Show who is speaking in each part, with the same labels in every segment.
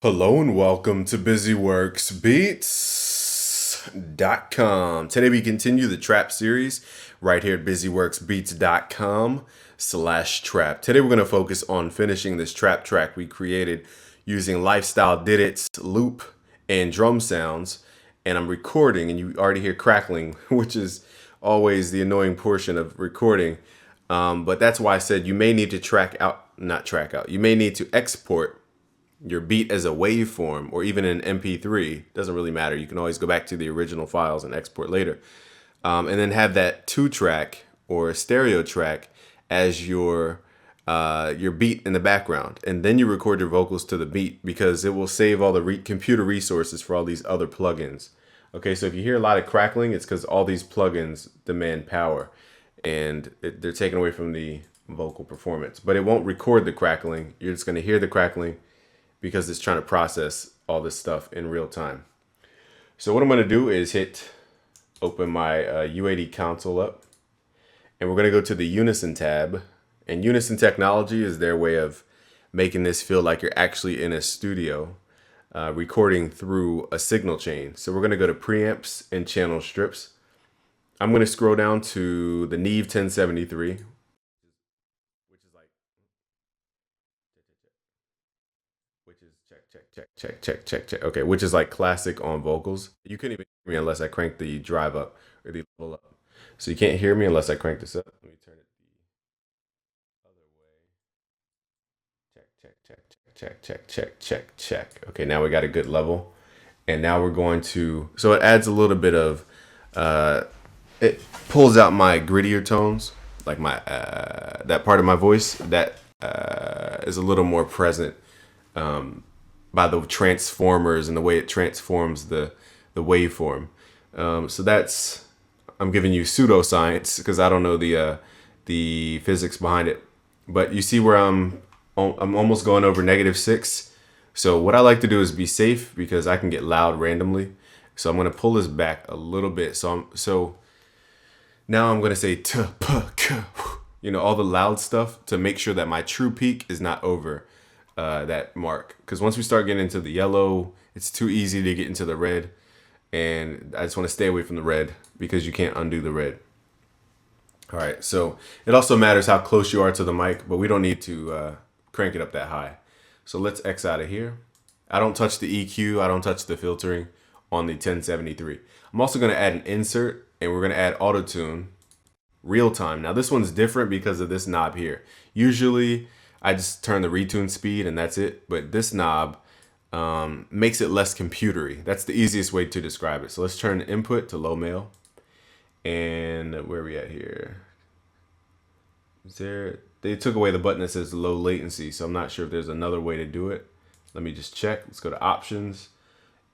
Speaker 1: Hello and welcome to BusyWorksBeats.com. Today we continue the trap series right here at BusyWorksBeats.com/trap. Today we're going to focus on finishing this trap track we created using Lifestyle Did It's loop and drum sounds. And I'm recording, and you already hear crackling, which is always the annoying portion of recording. But that's why I said you may need to not track out, you may need to export your beat as a waveform or even an MP3. Doesn't really matter. You can always go back to the original files and export later. And then have that 2-track or stereo track as your beat in the background. And then you record your vocals to the beat because it will save all the computer resources for all these other plugins. Okay, so if you hear a lot of crackling, it's because all these plugins demand power and they're taken away from the vocal performance. But it won't record the crackling. You're just going to hear the crackling because it's trying to process all this stuff in real time. So what I'm going to do is open my U80 console up, and we're going to go to the Unison tab. And Unison Technology is their way of making this feel like you're actually in a studio recording through a signal chain. So we're going to go to preamps and channel strips. I'm going to scroll down to the Neve 1073, check. Okay, which is like classic on vocals. You couldn't even hear me unless I crank the drive up or the level up. So you can't hear me unless I crank this up. Let me turn it the other way. Check. Okay, now we got a good level. And now we're going to, so it adds a little bit of, it pulls out my grittier tones, like my, that part of my voice that is a little more present. By the transformers and the way it transforms the waveform. So that's, I'm giving you pseudoscience because I don't know the physics behind it. But you see where I'm almost going over -6. So what I like to do is be safe because I can get loud randomly. So I'm going to pull this back a little bit. So now I'm going to say t p k, all the loud stuff to make sure that my true peak is not over that mark, because once we start getting into the yellow, it's too easy to get into the red, and I just want to stay away from the red because you can't undo the red. All right, so it also matters how close you are to the mic, but we don't need to crank it up that high. So let's X out of here. I don't touch the EQ, I don't touch the filtering on the 1073. I'm also going to add an insert, and we're going to add auto tune real time. Now this one's different because of this knob here. Usually I just turn the retune speed and that's it. But this knob makes it less computery. That's the easiest way to describe it. So let's turn the input to low male. And where are we at here? They took away the button that says low latency. So I'm not sure if there's another way to do it. Let me just check. Let's go to options.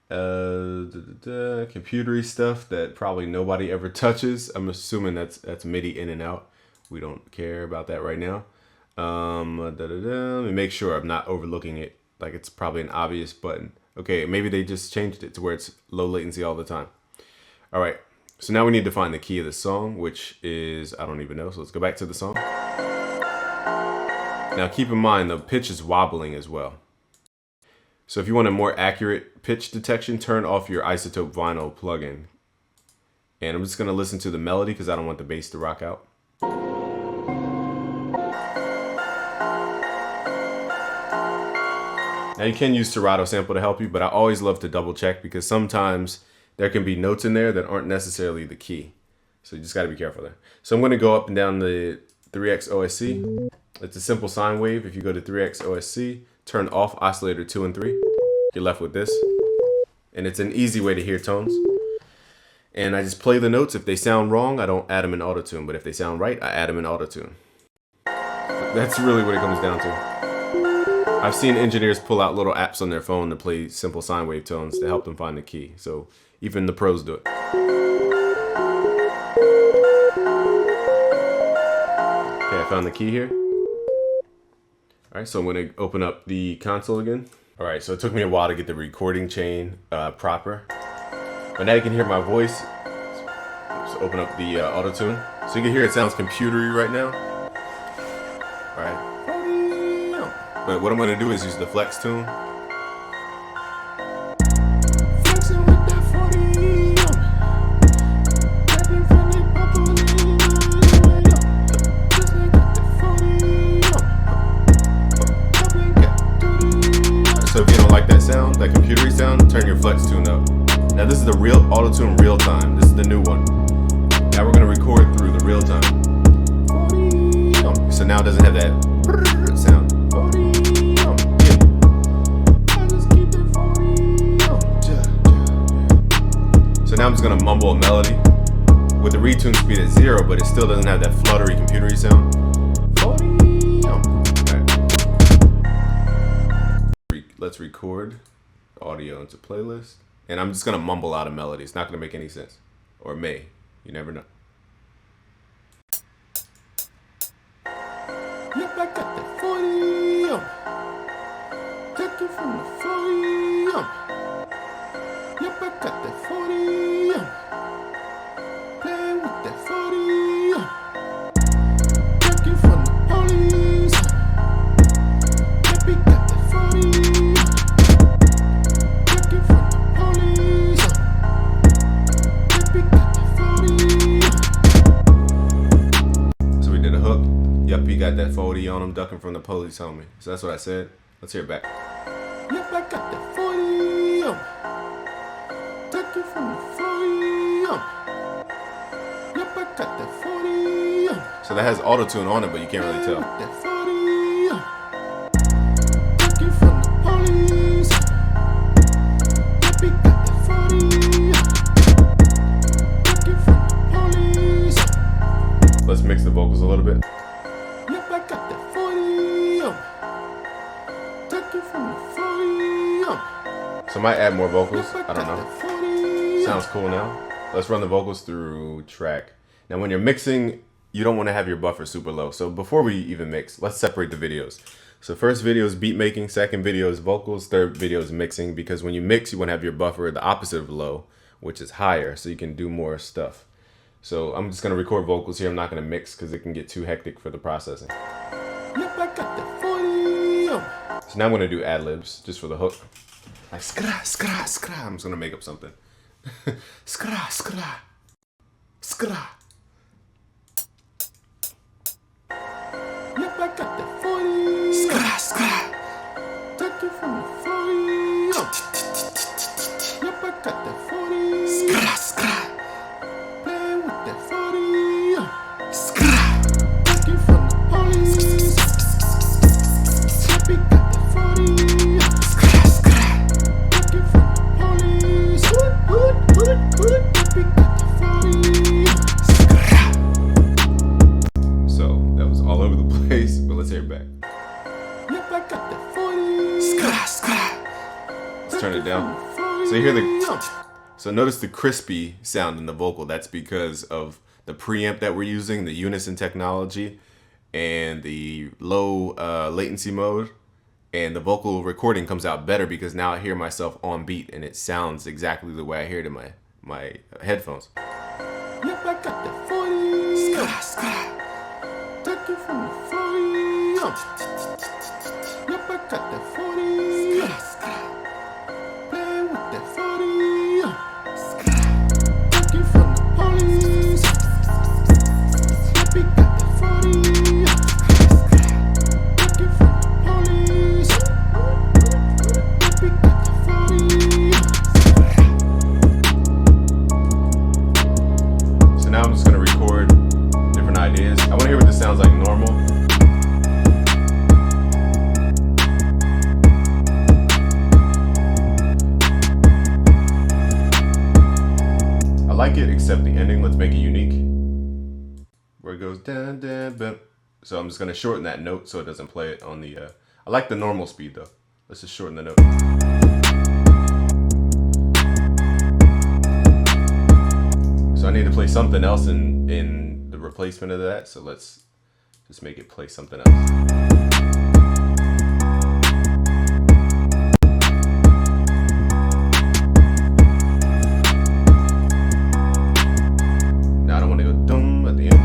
Speaker 1: Computery stuff that probably nobody ever touches. I'm assuming that's MIDI in and out. We don't care about that right now. Let me make sure I'm not overlooking it. Like it's probably an obvious button. Okay, maybe they just changed it to where it's low latency all the time. All right, so now we need to find the key of the song, which is, I don't even know. So let's go back to the song. Now keep in mind the pitch is wobbling as well. So if you want a more accurate pitch detection, turn off your Isotope Vinyl plugin. And I'm just gonna listen to the melody because I don't want the bass to rock out. Now you can use Serato sample to help you, but I always love to double check because sometimes there can be notes in there that aren't necessarily the key. So you just gotta be careful there. So I'm gonna go up and down the 3X OSC. It's a simple sine wave. If you go to 3X OSC, turn off oscillator 2 and 3, you're left with this. And it's an easy way to hear tones. And I just play the notes. If they sound wrong, I don't add them in autotune, but if they sound right, I add them in autotune. That's really what it comes down to. I've seen engineers pull out little apps on their phone to play simple sine wave tones to help them find the key. So even the pros do it. Okay, I found the key here. All right, so I'm going to open up the console again. All right, so it took me a while to get the recording chain proper. But now you can hear my voice. Just open up the auto tune. So you can hear it sounds computery right now. All right. But what I'm going to do is use the flex tune if you don't like that sound, that computery sound, turn your flex tune up. Now this is the real auto-tune real time. This is the new one. Now we're gonna record through the real time. So now it doesn't have that sound. So now I'm just gonna mumble a melody with the retune speed at 0, but it still doesn't have that fluttery computery sound. Let's record audio into playlist, and I'm just gonna mumble out a melody. It's not gonna make any sense, or it may. You never know. Yep, I got that 40. Take it from the 40. Yep, I got that 40. Playing with that 40. Take it from the police. Yep, we got that 40. Take it from the police. Yep, we got that 40. So we did a hook. Yep, he got that 40 on him, ducking from the police, homie. So that's what I said. Let's hear it back. Yep, I got that 40 on. Ducking from the 40 on. Yep, I got that 40 on. So that has auto-tune on it, but you can't really tell. That 40 on. Ducking from the police. Yep, he got that 40 on. Ducking from the police. Let's mix the vocals a little bit. Yep, I got that 40 on. Take it from the 40 on. So I might add more vocals. I don't know. Sounds cool now. Let's run the vocals through track. Now when you're mixing, you don't want to have your buffer super low. So before we even mix, let's separate the videos. So first video is beat making, second video is vocals, third video is mixing, because when you mix, you want to have your buffer the opposite of low, which is higher, so you can do more stuff. So I'm just gonna record vocals here. I'm not gonna mix because it can get too hectic for the processing. Yep, I got the 40. So now I'm gonna do ad-libs just for the hook. Like skra, skra, skra. I'm just gonna make up something. Skra, skra, skra. Yep, I got the 40. Skra, skra. Take it from the 40. Yep, I got the 40. Skra, skra. Playing with that 40. Skra. Take it from the police. Yep, we got the 40. Skra, skra. Take it from the police. Yep, we got the 40. Skra. So that was all over the place, but let's hear it back. Yep, I got the 40. Skra, skra. Let's turn it down. So you hear the. So notice the crispy sound in the vocal. That's because of the preamp that we're using, the Unison technology, and the low latency mode. And the vocal recording comes out better because now I hear myself on beat and it sounds exactly the way I hear it in my headphones. Yep, I got the 40. Skra, skra. Take it from the 40. Yep, I got the 40. Skra, skra. Playing with that 40. Skra. Take it from the police. Yep, we got the 40. Skra, skra. Take it from the police. Yep, we got the 40. Skra. So now I'm just gonna record different ideas. I want to hear what this sounds like normal. I like it, except the ending. Let's make it unique. Where it goes down, down, down. So I'm just gonna shorten that note so it doesn't play it on the. I like the normal speed though. Let's just shorten the note. So I need to play something else in the replacement of that. So let's just make it play something else. Now I don't want to go dum at the end.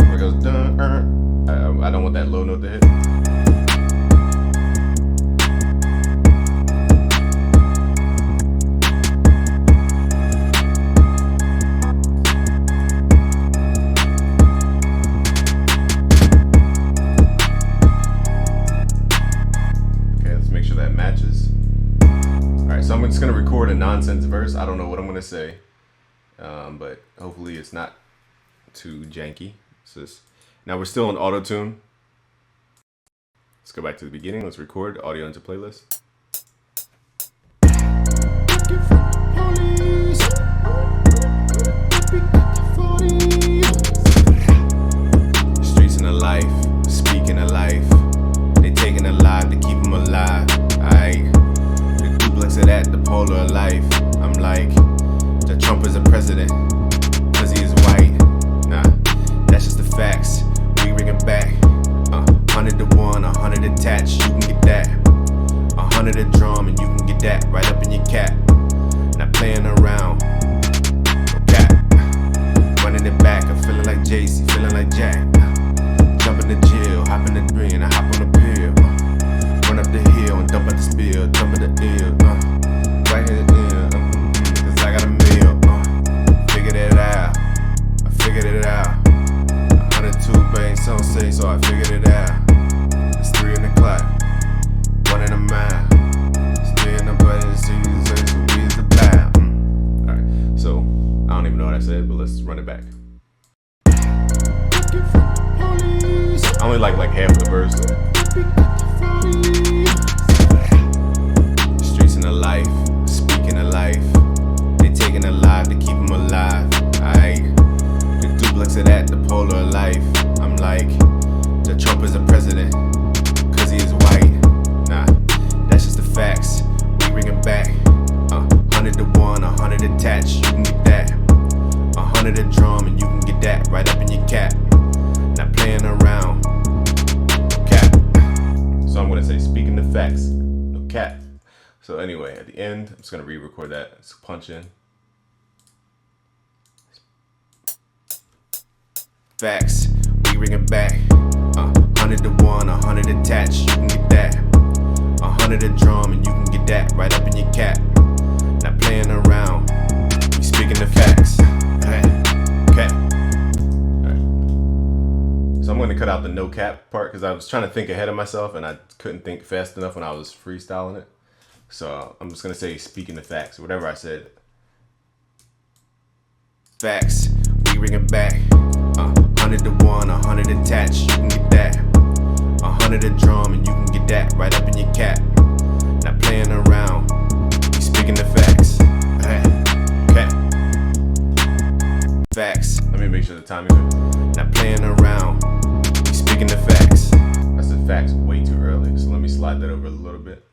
Speaker 1: Where it goes dum. I don't want that low note to hit. record a nonsense verse. I don't know what I'm gonna say, but hopefully it's not too janky. Now we're still in auto tune. Let's go back to the beginning. Let's record audio into playlist. Streets in the life, speaking of life. They taking a life to keep them alive. The duplex of that, the polar of life. I'm like, the Trump is a president, cause he is white. Nah, that's just the facts. We bring it back. 100 to 1, 100 attached, you can get that. 100 a drum, and you can get that right up in your cap. Not playing around. Cap. Running it back, I'm feeling like JC, feeling like Jack. Jump in the jail, hop in the green, I hop on the pill. Run up the hill and dump at the spill, dump at the ill. Right in the ear, cause I got a meal. Figured it out, I figured it out. 102 banks, some say, so I figured it out. It's 3 in the clock, 1 in the mile. It's 3 in the budget, so we is the bound. Alright, so I don't even know what I said, but let's run it back. I only like half the verse. Streets in the life, speaking of life. They taking a life to keep them alive. The duplex of that, the polar of life. I'm like, the Trump is a president, cause he is white. Nah, that's just the facts. We bring it back. 100 to 1, 100 attached, you can get that. 100 a drum, and you can get that right up in your cap. Not playing around. Cap. So I'm gonna say, speaking the facts, no cap. So anyway, at the end, I'm just gonna re-record that. Let's punch in. Facts, we bring it back. 100 to 1, 100 attached, you can get that. 100 a drum, and you can get that right up in your cap. Not playing around. We speaking the facts. Cap. Alright. So I'm gonna cut out the no cap part because I was trying to think ahead of myself and I couldn't think fast enough when I was freestyling it. So I'm just gonna say speaking the facts, whatever I said. Facts, we bring it back. 100 to 1, 100 attached, you can get that. 100 a drum, and you can get that right up in your cap. Not playing around. We speaking the facts. Cap. Facts. Let me make sure the timing is. Not playing around. We speaking the facts. I said facts way too early, so let me slide that over a little bit.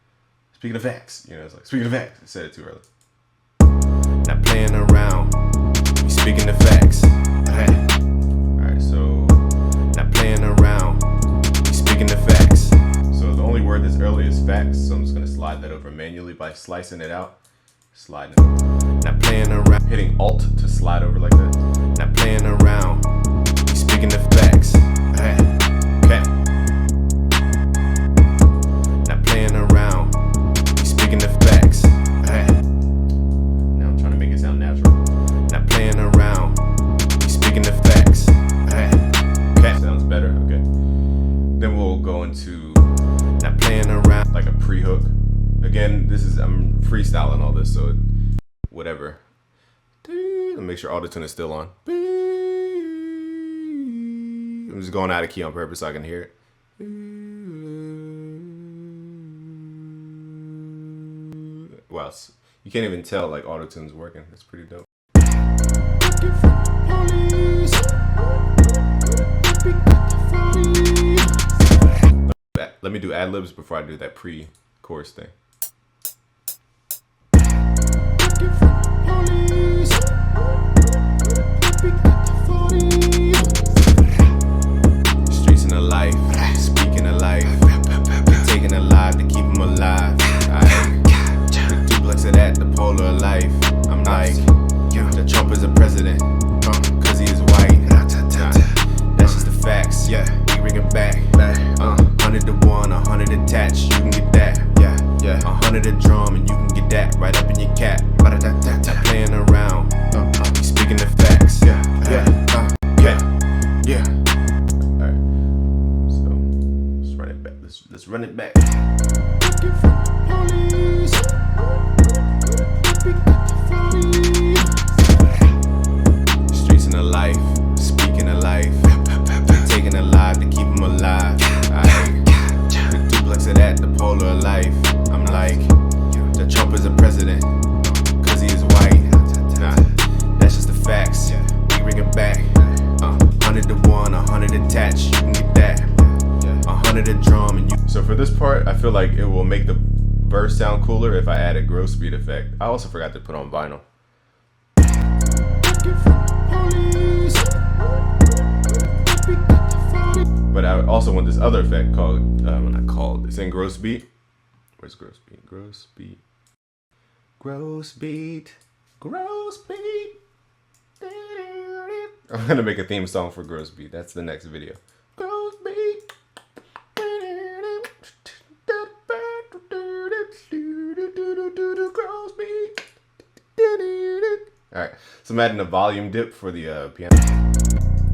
Speaker 1: Speaking of facts, it's like speaking of facts. I said it too early. Not playing around. We speaking the facts. Alright, so not playing around. We speaking the facts. So the only word that's early is facts, so I'm just gonna slide that over manually by slicing it out. Sliding it over. Not playing around. Hitting Alt to slide over like that. Not playing around. We speaking the facts. Okay. Not playing around. We speaking the facts. Now I'm trying to make it sound natural. Not playing around. We speaking the facts. Okay. Sounds better. Okay. Then we'll go into not playing around, like a pre-hook. Again, I'm freestyling all this, so whatever. Make sure auto-tune is still on. I'm just going out of key on purpose so I can hear it. Wow, you can't even tell like auto-tune's working. That's pretty dope. Let me do ad-libs before I do that pre-chorus thing. Streets in the life, speaking of life. Taking a life to keep them alive. The duplex of that, the polar of life. I'm like, the Trump is a president, cause he is white. That's just the facts. Yeah, we bring it back. 100 to 1, 100 attached, you can get that. 100 a drum, and you can get that right up in your cap. Not playing around. We speaking the facts. Yeah. Alright. So let's run it back. Let's run it back. Streets in the life, speaking of life. They taking a life to keep them alive. The duplex of that, the polar of life. I'm like, the Trump is a president, cause he is white. Nah, that's just the facts. We bring it back. 100 to 1, 100 attached, you can get that. 100 a drum and you. So for this part, I feel like it will make the verse sound cooler if I add a growth speed effect. I also forgot to put on vinyl. But I also want this other effect called, not called, it's in gross beat. Where's gross beat? Gross beat. Gross beat. Gross beat. I'm gonna make a theme song for gross beat. That's the next video. Gross beat. Gross beat. Alright, so I'm adding a volume dip for the piano.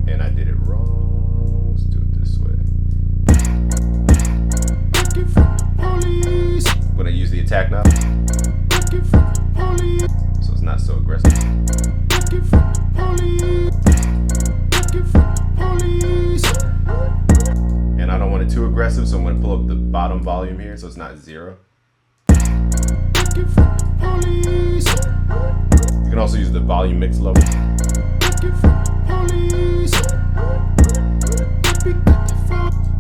Speaker 1: And I did it wrong. Let's do it this way. I'm gonna use the attack knob, so it's not so aggressive. And I don't want it too aggressive, so I'm gonna pull up the bottom volume here so it's not 0. You can also use the volume mix level.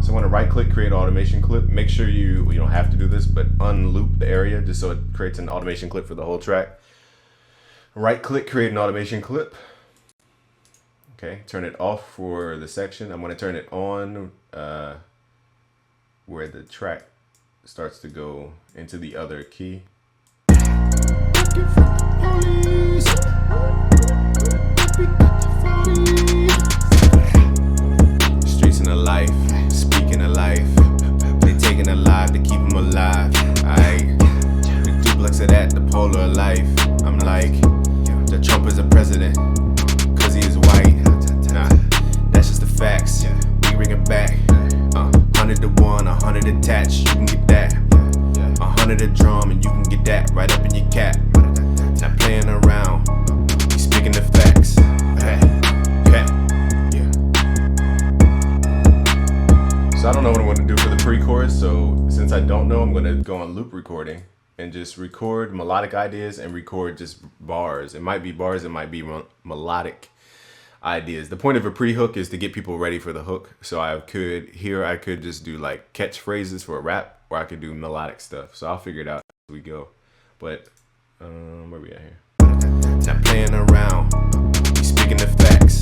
Speaker 1: So I want to right click, create automation clip. Make sure you don't have to do this, but unloop the area just so it creates an automation clip for the whole track. Right click, create an automation clip. Okay, turn it off for the section. I'm going to turn it on where the track starts to go into the other key. Streets in the life, speaking of life. They taking a life to keep them alive. The duplex of that, the polar of life. I'm like, the Trump is a president, cause he is white. Nah, that's just the facts. We bring it back. 100 to 1, 100 attached, you can get that. 100 a drum and you can get that right up in your cap. Not playing around, we speaking the facts. So I don't know what I'm going to do for the pre-chorus, so since I don't know, I'm going to go on loop recording and just record melodic ideas and record just bars. It might be bars, it might be melodic ideas. The point of a pre-hook is to get people ready for the hook. So I could just do like catchphrases for a rap, or I could do melodic stuff. So I'll figure it out as we go. But where we at here? Not playing around, we speaking the facts.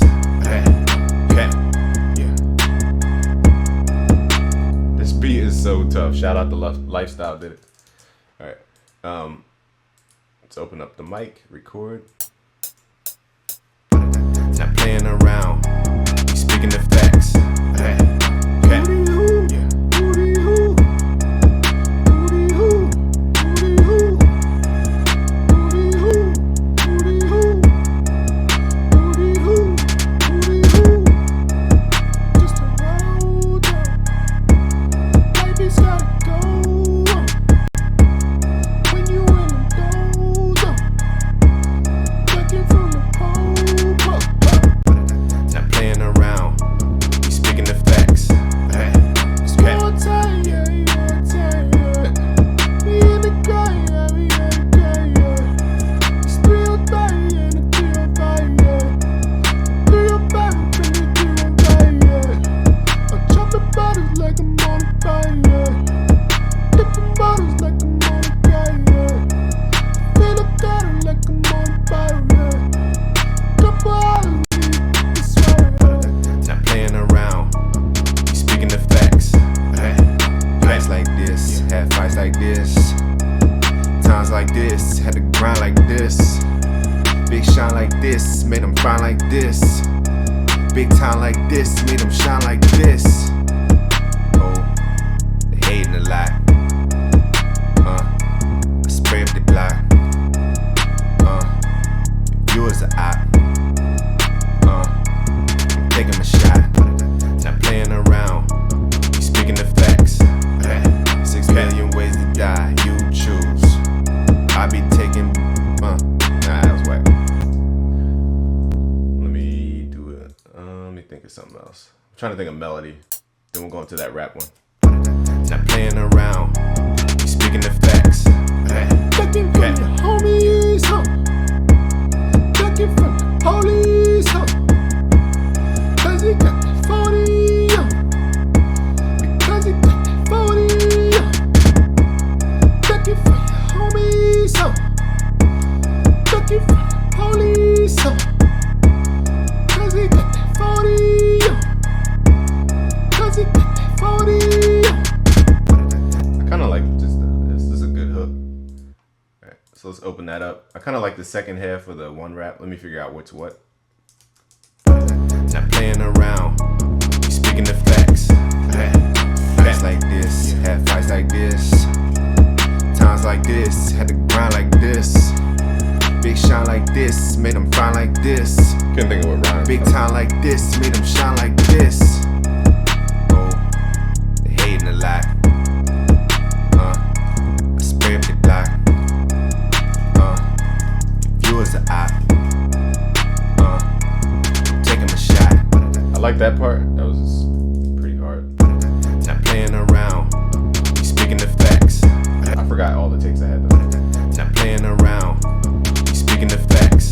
Speaker 1: This beat is so tough. Shout out to Lifestyle did it. All right, let's open up the mic, record. Not playing around, we speaking the facts. Like this, times like this, had to grind like this, big shine like this, made them grind like this, big time like this, made them shine like this. Oh, they hating a lot. I spray up the block. You as a op. Taking my shot, not playing around. We speaking the facts. 6 million ways to die, you choose. I be taking trying to think of melody. Then we'll go into that rap one. Not playing around, speaking the facts.
Speaker 2: Ducking from the homies, huh? Ducking from the police, huh? Cause he got that 40, huh? Because he got that 40, huh? Ducking from the homies, huh? Ducking from the police, huh? Cause he got that 40, huh? Cause he got that 40, huh?
Speaker 1: I kind of like just this is a good hook. All right, so let's open that up. I kind of like the second half of the one rap. Let me figure out what's what. Not playing around, we speaking the facts. Facts like this, had fights like this, times like this, had to grind like this. Big shine like this, made them fine like this. Couldn't think of what rhymes. Big time like this, made them shine like this. Oh, they hating a lot. I spray up the block. Viewers are out. Taking a shot. I like that part. That was just pretty hard. Not playing around, we speaking the facts. I forgot all the takes I had though. Not playing around, we speaking the facts.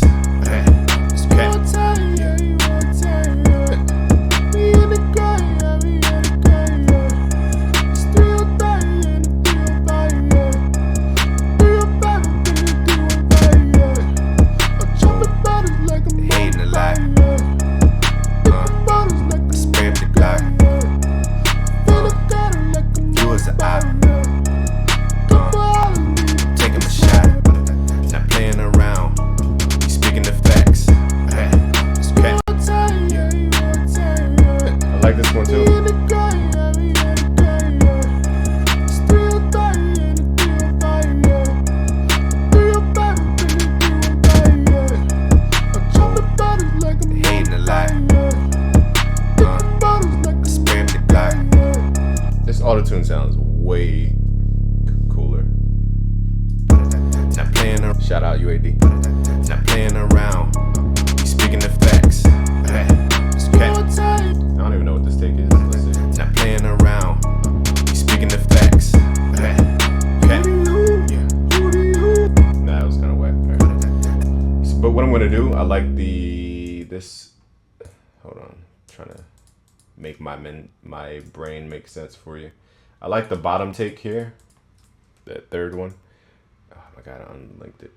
Speaker 1: Auto-tune sounds way cooler. Not playing around. Shout out UAD. Not playing around. We speaking the facts. Okay. I don't even know what this take is. Let's see. Not playing around. We speaking the facts. Okay. Yeah. Nah, it was kind of whack. Right. So, but what I'm gonna do, I like this. Hold on, I'm trying to make my brain make sense for you. I like the bottom take here, that third one. Oh my god, I unlinked it.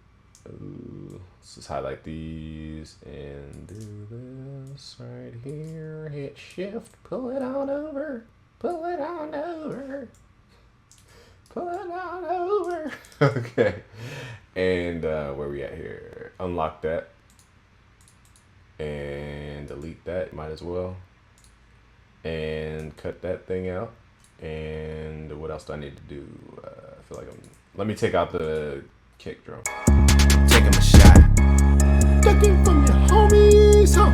Speaker 1: Ooh, let's just highlight these and do this right here. Hit shift, pull it on over, pull it on over, pull it on over. Okay, and where we at here? Unlock that and delete that, might as well. And cut that thing out. And what else do I need to do? I feel like let me take out the kick drum. Taking a shot.
Speaker 2: Ducking from your homies, huh?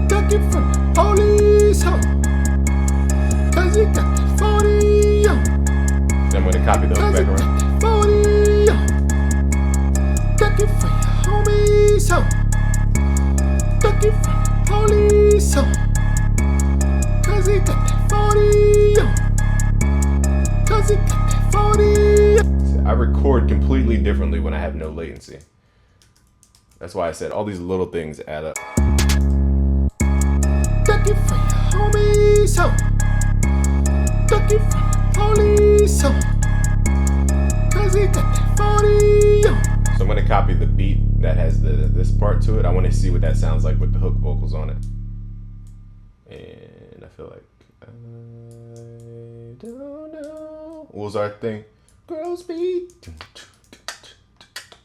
Speaker 2: Ducking from the police, huh? Cause you got that 40, huh?
Speaker 1: Then I'm gonna copy those back around.
Speaker 2: 40, huh? Ducking from your homies, huh? Ducking from the police, huh? Cause he got that 40, yo. Cause he got that 40, yo.
Speaker 1: I record completely differently when I have no latency. That's why I said all these little things add up.
Speaker 2: Ducking from your homies, huh? Ducking from the police, huh? Cause he got that 40, yo.
Speaker 1: So I'm gonna copy the beat that has this part to it. I want to see what that sounds like with the hook vocals on it. And I feel like I don't know. What was our thing? Grow speed.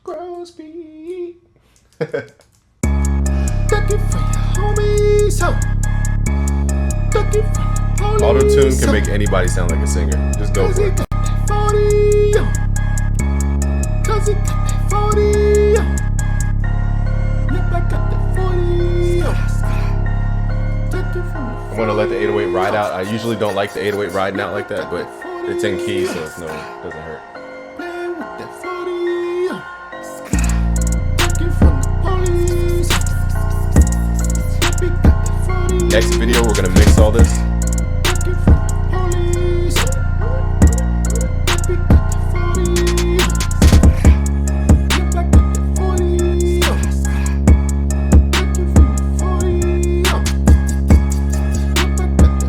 Speaker 1: Grow speed.
Speaker 2: Ducking from your homies, huh? Ducking from the police.
Speaker 1: Auto-tune can make anybody sound like a singer. Just go for it.
Speaker 2: Got that 40, yo. Cause he got that 40, yo. Yep, I got that 40, yo.
Speaker 1: I'm gonna let the 808 ride out. I usually don't like the 808 riding out like that, but it's in key, so it doesn't hurt.
Speaker 2: Playing with that 40, ducking from the police. Yep, he got that 40.
Speaker 1: Next video, we're gonna mix all this.
Speaker 2: Ducking from the police. We got the 40. Yep, I got the 40. Ducking from the 40. Yep, I got the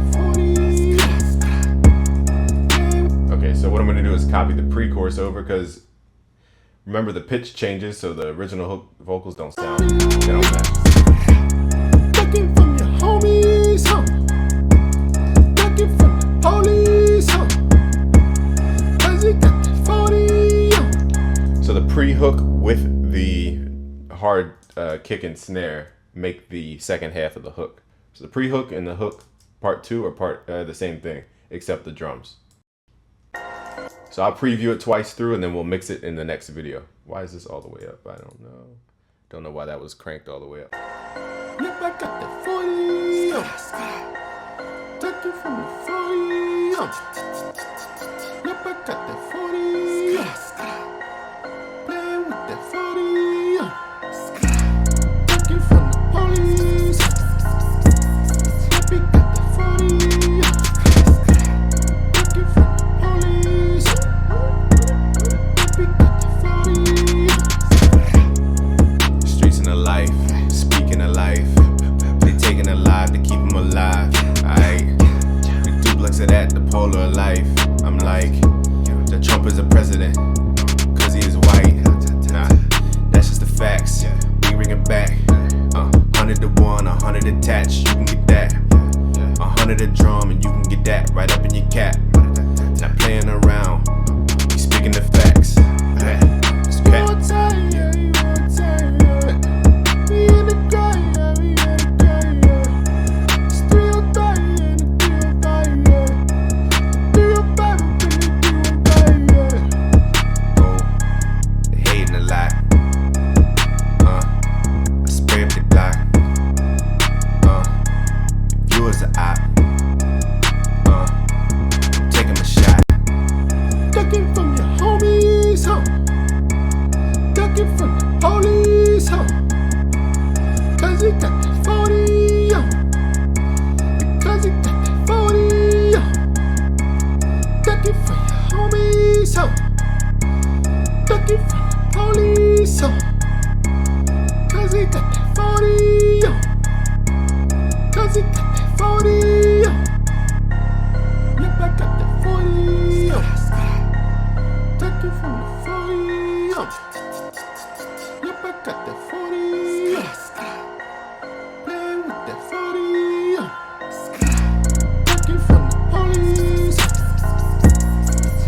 Speaker 2: 40.
Speaker 1: Okay, so what I'm gonna do is copy the pre-chorus over, because remember the pitch changes, so the original hook vocals don't sound, they don't match.
Speaker 2: Ducking from your homies, huh? Ducking from the police, huh? 'Cause he got the 40, huh?
Speaker 1: So the pre-hook with the hard kick and snare make the second half of the hook. So the pre-hook and the hook part 2 are the same thing, except the drums. So I'll preview it twice through, and then we'll mix it in the next video. Why is this all the way up? I don't know. Don't know why that was cranked all the way up.
Speaker 2: Yep, I got the 40, huh? Ducking from the 40, huh? Yep, I got the 40, huh? Playing with the 40, huh? Ducking from the police. Yep, we got the 40, huh? Ducking from the police. Yep, we got the 40, huh?
Speaker 1: Streets in the life, speaking of life. They taking a life to keep them alive. Aight, the duplex of that, the polar of life. I'm like, the Trump is a president, cause he is white. Nah, that's just the facts. We bring it back. 100 to 1, 100 attached, you can get that. 100 a drum, and you can get that right up in your cap. Not playing around, we speaking the facts. It's
Speaker 2: You
Speaker 1: back.
Speaker 2: want time, yeah, you want time, yeah. We in the grind, yeah, we in the grind, yeah. It's 305, yeah, the 305, yeah. 305, we bring it 305, yeah.
Speaker 1: Oh, they hating a lot. I spray up the Glock. If you was an op, take him a shot.
Speaker 2: Ducking from your homies, huh? Ducking from the police, huh? 'Cause he got the 40, huh? Because he got the 40, huh? Ducking from your homies, huh? Ducking from the police, huh? 'Cause he got the 40, huh? 'Cause he got the 40, huh? Yep, I got the 40, huh? Ducking from the 40, huh? Yep, I got the 40, huh? Playing with the 40, huh? Ducking from the police.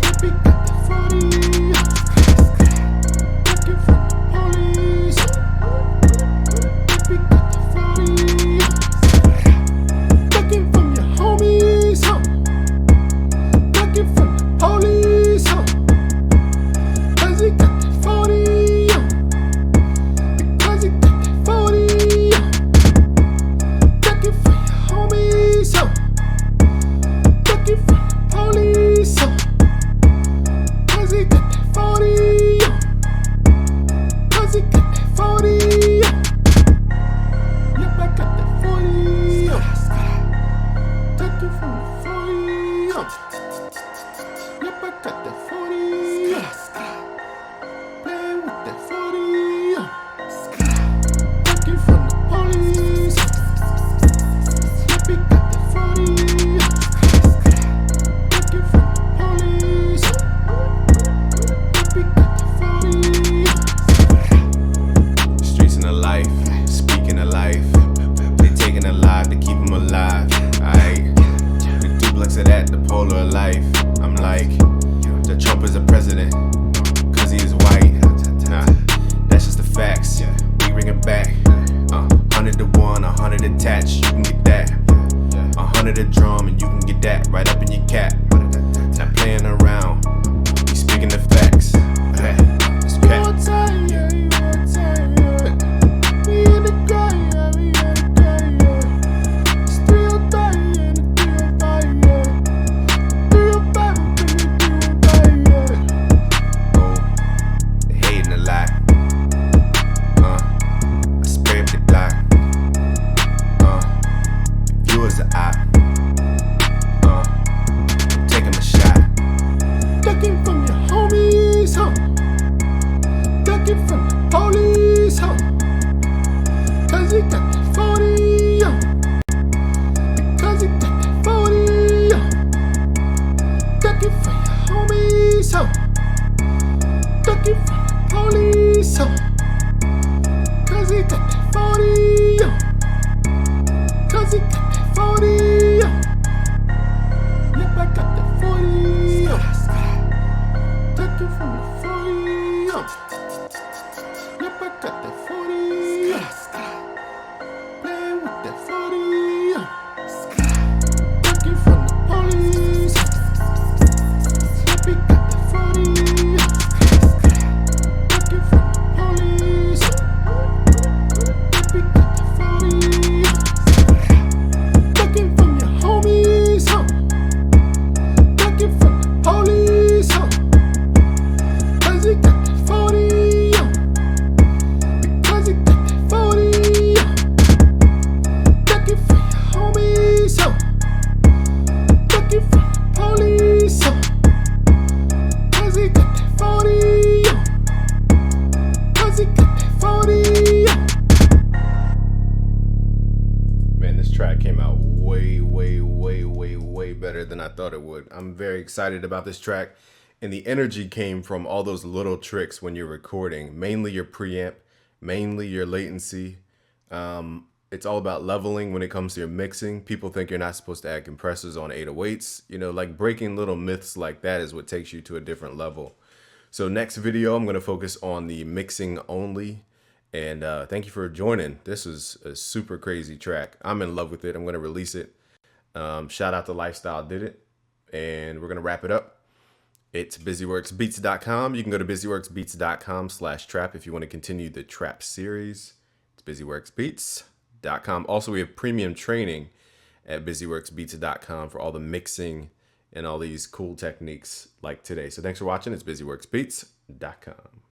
Speaker 2: Yep, we got the 40, huh? Ducking from the police. Yep, we got the 40, huh? Ducking from your homies, huh? Ducking from the police, huh? 'Cause he got the 40, huh? Because he got the 40, huh? Ducking from your homies, huh? Ducking from the police, huh? 'Cause he got the 40, huh? 'Cause he got the 40, huh? Yep, I got the 40, huh? Ducking from the 40, huh? Yep, I got the 40, huh? Playing with the 40, huh? Ducking from the police. Yep, we got the 40, huh? Ducking from the police. Yep, we got the 40, huh?
Speaker 1: Streets in the life, speaking of life. They taking a life to keep them alive. Aight, the duplex of that, the polar of life. I'm like, the Trump is a president, cause he is white. Nah, that's just the facts. We bring it back. 100 to 1, 100 attached, you can get that. 100 a drum, and you can get that right up in your cap. Not playing around, we speaking the facts. It's
Speaker 2: You
Speaker 1: back.
Speaker 2: want time, yeah, you want time, yeah. We in the grind, yeah, we in the grind, yeah. It's 305, yeah, the 305, yeah. 305, we bring it 305, yeah.
Speaker 1: Oh, they hating a lot. I spray up the Glock. If you but I'm very excited about this track. And the energy came from all those little tricks when you're recording, mainly your preamp, mainly your latency. It's all about leveling when it comes to your mixing. People think you're not supposed to add compressors on 808s. You know, like breaking little myths like that is what takes you to a different level. So next video, I'm going to focus on the mixing only. And thank you for joining. This is a super crazy track. I'm in love with it. I'm going to release it. Shout out to Lifestyle Did It. And we're going to wrap it up. It's busyworksbeats.com. You can go to busyworksbeats.com/trap if you want to continue the trap series. It's busyworksbeats.com. Also, we have premium training at busyworksbeats.com for all the mixing and all these cool techniques like today. So thanks for watching. It's busyworksbeats.com.